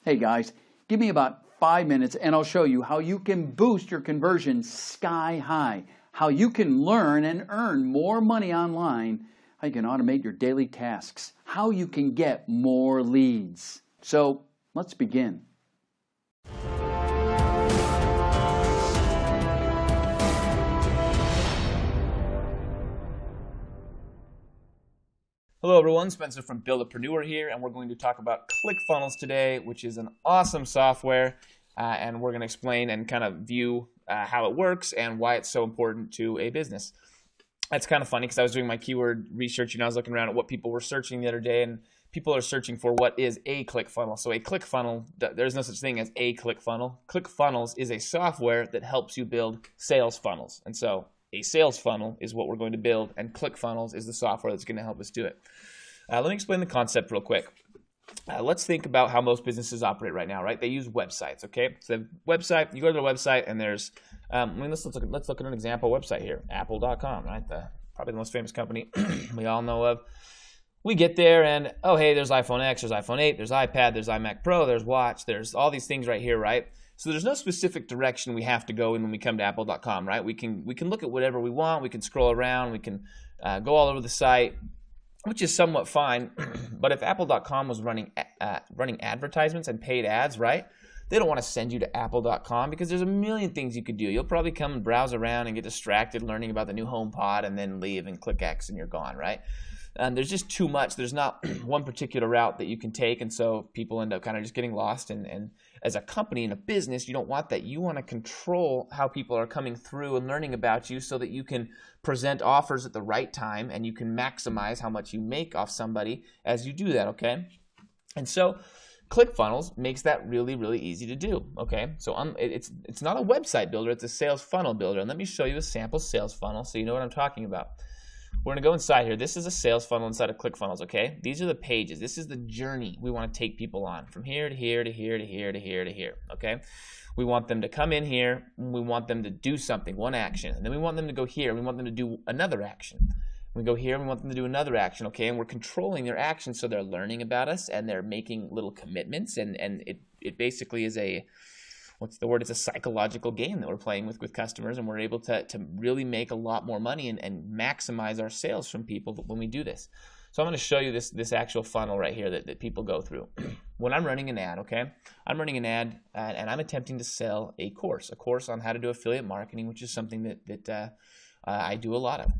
Hey guys, give me about 5 minutes and I'll show you how you can boost your conversion sky high, how you can learn and earn more money online, how you can automate your daily tasks, how you can get more leads. So let's begin. Hello everyone, Spencer from Buildapreneur here, and we're going to talk about ClickFunnels today, which is an awesome software, and we're going to explain and kind of view how it works and why it's so important to a business. That's kind of funny because I was doing my keyword research and I was looking around at what people were searching the other day, and people are searching for what is a ClickFunnel. So a ClickFunnel, there's no such thing as a ClickFunnel. ClickFunnels is a software that helps you build sales funnels, and so a sales funnel is what we're going to build, and ClickFunnels is the software that's going to help us do it. Let me explain the concept real quick. Let's think about how most businesses operate right now, right? They use websites, okay? So the website, you go to their website and there's, let's look at an example website here, apple.com, right? Probably the most famous company we all know of. We get there and, oh, hey, there's iPhone X, there's iPhone 8, there's iPad, there's iMac Pro, there's watch, there's all these things right here, right? So there's no specific direction we have to go in when we come to apple.com, right? We can look at whatever we want. We can scroll around. We can go all over the site, which is somewhat fine. But if apple.com was running advertisements and paid ads, right? They don't want to send you to apple.com because there's a million things you could do. You'll probably come and browse around and get distracted learning about the new HomePod and then leave and click X and you're gone, right? And there's just too much. There's not one particular route that you can take, and so people end up kind of just getting lost. And as a company and a business, you don't want that. You want to control how people are coming through and learning about you so that you can present offers at the right time and you can maximize how much you make off somebody as you do that, okay? And so ClickFunnels makes that really, really easy to do, okay? So it's not a website builder, it's a sales funnel builder. And let me show you a sample sales funnel so you know what I'm talking about. We're going to go inside here. This is a sales funnel inside of ClickFunnels, okay? These are the pages. This is the journey we want to take people on from here to here to here to here to here to here, okay? We want them to come in here. We want them to do something, one action. And then we want them to go here. We want them to do another action. We go here and we want them to do another action, okay? And we're controlling their actions so they're learning about us and they're making little commitments. And it basically is a, what's the word? It's a psychological game that we're playing with customers, and we're able to really make a lot more money and maximize our sales from people when we do this. So I'm going to show you this actual funnel right here that people go through. When I'm running an ad, okay, I'm running an ad and I'm attempting to sell a course on how to do affiliate marketing, which is something that I do a lot of.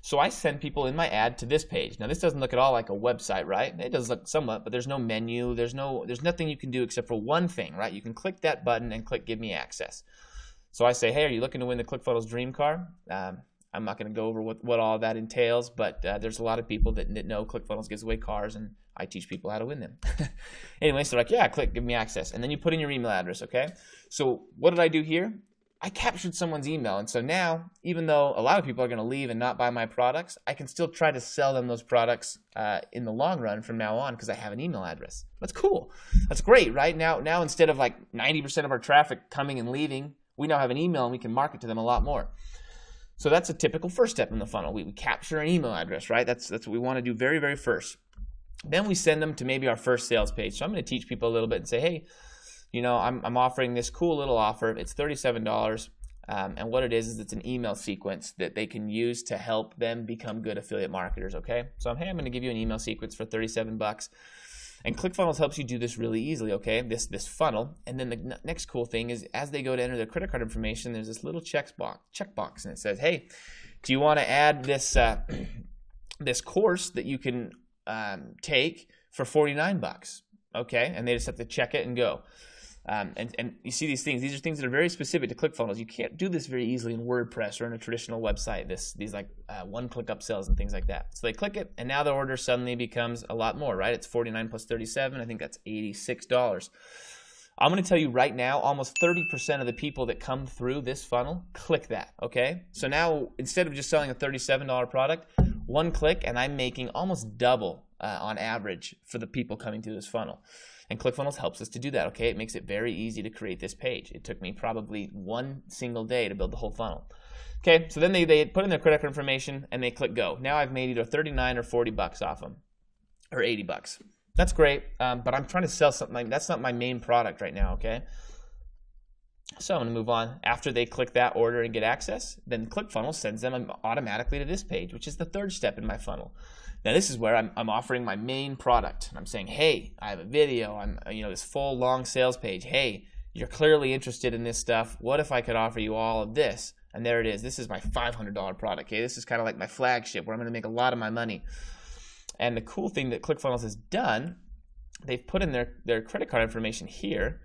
So I send people in my ad to this page. Now this doesn't look at all like a website, right? It does look somewhat, but there's no menu. There's nothing you can do except for one thing, right? You can click that button and click Give Me Access. So I say, hey, are you looking to win the ClickFunnels Dream Car? I'm not going to go over what all that entails, but there's a lot of people that know ClickFunnels gives away cars, and I teach people how to win them. Anyway, so like, yeah, click Give Me Access, and then you put in your email address, okay? So what did I do here? I captured someone's email, and so now, even though a lot of people are going to leave and not buy my products, I can still try to sell them those products in the long run from now on because I have an email address. That's cool. That's great, right? Now instead of like 90% of our traffic coming and leaving, we now have an email and we can market to them a lot more. So that's a typical first step in the funnel. We capture an email address, right? That's what we want to do very, very first. Then we send them to maybe our first sales page. So I'm going to teach people a little bit and say, hey, you know, I'm offering this cool little offer. It's $37, and what it is it's an email sequence that they can use to help them become good affiliate marketers, okay? So hey, I'm going to give you an email sequence for $37, and ClickFunnels helps you do this really easily, okay? This funnel, and then the next cool thing is as they go to enter their credit card information, there's this little checkbox, and it says, hey, do you want to add this this course that you can take for $49? Okay, and they just have to check it and go. And you see these things. These are things that are very specific to ClickFunnels. You can't do this very easily in WordPress or in a traditional website. These like one-click upsells and things like that. So they click it, and now the order suddenly becomes a lot more, right? It's $49 plus $37. I think that's $86. I'm going to tell you right now, almost 30% of the people that come through this funnel click that, okay? So now, instead of just selling a $37 product, one click, and I'm making almost double on average for the people coming through this funnel. And ClickFunnels helps us to do that, okay? It makes it very easy to create this page. It took me probably one single day to build the whole funnel. Okay, so then they put in their credit card information and they click go. Now I've made either $39 or $40 off them, or $80. That's great, but I'm trying to sell something. That's not my main product right now, okay? So I'm going to move on. After they click that order and get access, then ClickFunnels sends them automatically to this page, which is the third step in my funnel. Now this is where I'm offering my main product. I'm saying, hey, I have a video. I'm this full long sales page. Hey, you're clearly interested in this stuff. What if I could offer you all of this? And there it is. This is my $500 product. Okay, this is kind of like my flagship where I'm going to make a lot of my money. And the cool thing that ClickFunnels has done, they've put in their credit card information here.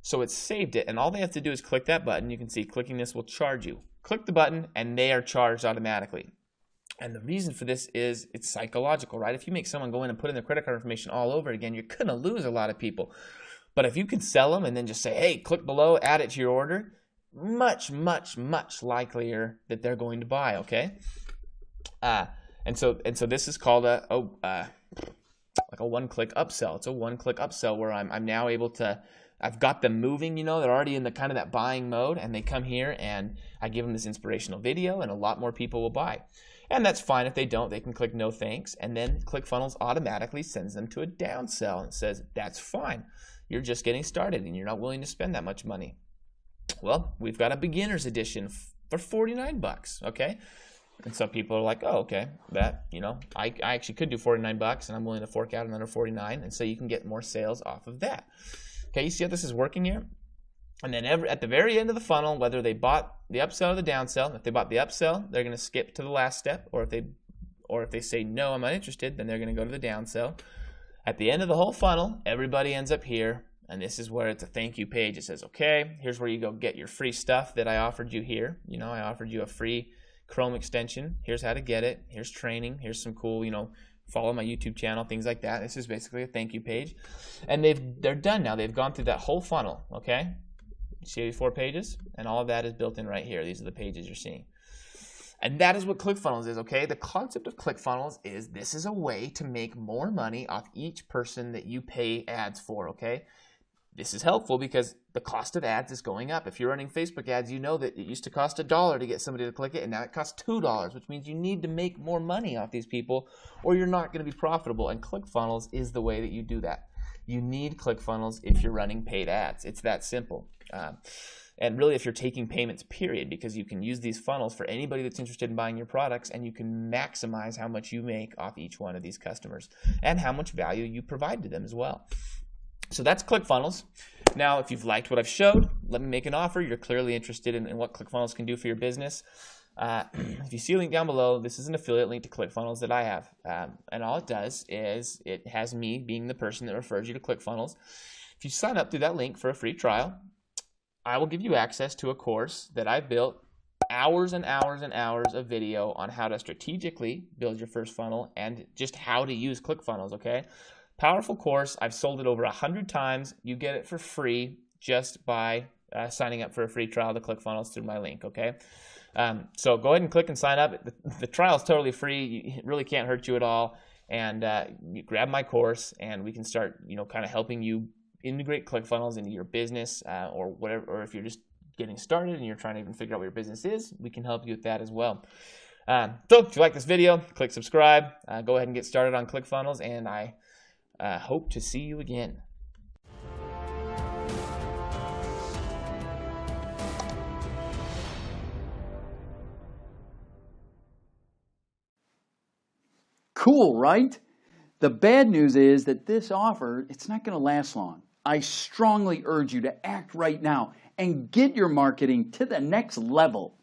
So it's saved it, and all they have to do is click that button. You can see clicking this will charge you. Click the button, and they are charged automatically. And the reason for this is it's psychological, right? If you make someone go in and put in their credit card information all over again, you're going to lose a lot of people. But if you can sell them and then just say, hey, click below, add it to your order, much, much, much likelier that they're going to buy, okay? And so this is called like a one-click upsell. It's a one-click upsell where I'm now able to, I've got them moving, they're already in the kind of that buying mode, and they come here and I give them this inspirational video, and a lot more people will buy. And that's fine. If they don't, they can click no thanks, and then ClickFunnels automatically sends them to a downsell and says, that's fine. You're just getting started and you're not willing to spend that much money. Well, we've got a beginner's edition for $49, okay? And some people are like, oh, okay, that, I actually could do $49 and I'm willing to fork out another $49, and so you can get more sales off of that. Okay, you see how this is working here? And then at the very end of the funnel, whether they bought the upsell or the downsell, if they bought the upsell, they're going to skip to the last step, or if they say, no, I'm not interested, then they're going to go to the downsell. At the end of the whole funnel, everybody ends up here, and this is where it's a thank you page. It says, okay, here's where you go get your free stuff that I offered you here. I offered you a free Chrome extension. Here's how to get it. Here's training. Here's some cool, follow my YouTube channel, things like that. This is basically a thank you page. And they're done now. They've gone through that whole funnel, okay? You see these 4 pages? And all of that is built in right here. These are the pages you're seeing. And that is what ClickFunnels is, okay? The concept of ClickFunnels is this is a way to make more money off each person that you pay ads for, okay? This is helpful because the cost of ads is going up. If you're running Facebook ads, you know that it used to cost $1 to get somebody to click it, and now it costs $2, which means you need to make more money off these people or you're not going to be profitable. And ClickFunnels is the way that you do that. You need ClickFunnels if you're running paid ads. It's that simple. And really, if you're taking payments, period, because you can use these funnels for anybody that's interested in buying your products, and you can maximize how much you make off each one of these customers and how much value you provide to them as well. So that's ClickFunnels. Now, if you've liked what I've showed, let me make an offer. You're clearly interested in what ClickFunnels can do for your business. If you see a link down below, this is an affiliate link to ClickFunnels that I have. And all it does is it has me being the person that refers you to ClickFunnels. If you sign up through that link for a free trial, I will give you access to a course that I've built, hours and hours and hours of video on how to strategically build your first funnel and just how to use ClickFunnels, okay? Powerful course. I've sold it over 100 times. You get it for free just by signing up for a free trial to ClickFunnels through my link, okay? So go ahead and click and sign up. The trial is totally free. It really can't hurt you at all. And you grab my course, and we can start, kind of helping you integrate ClickFunnels into your business or whatever. Or if you're just getting started and you're trying to even figure out what your business is, we can help you with that as well. So if you like this video, click subscribe. Go ahead and get started on ClickFunnels, and I hope to see you again. Cool, right? The bad news is that this offer, it's not going to last long. I strongly urge you to act right now and get your marketing to the next level.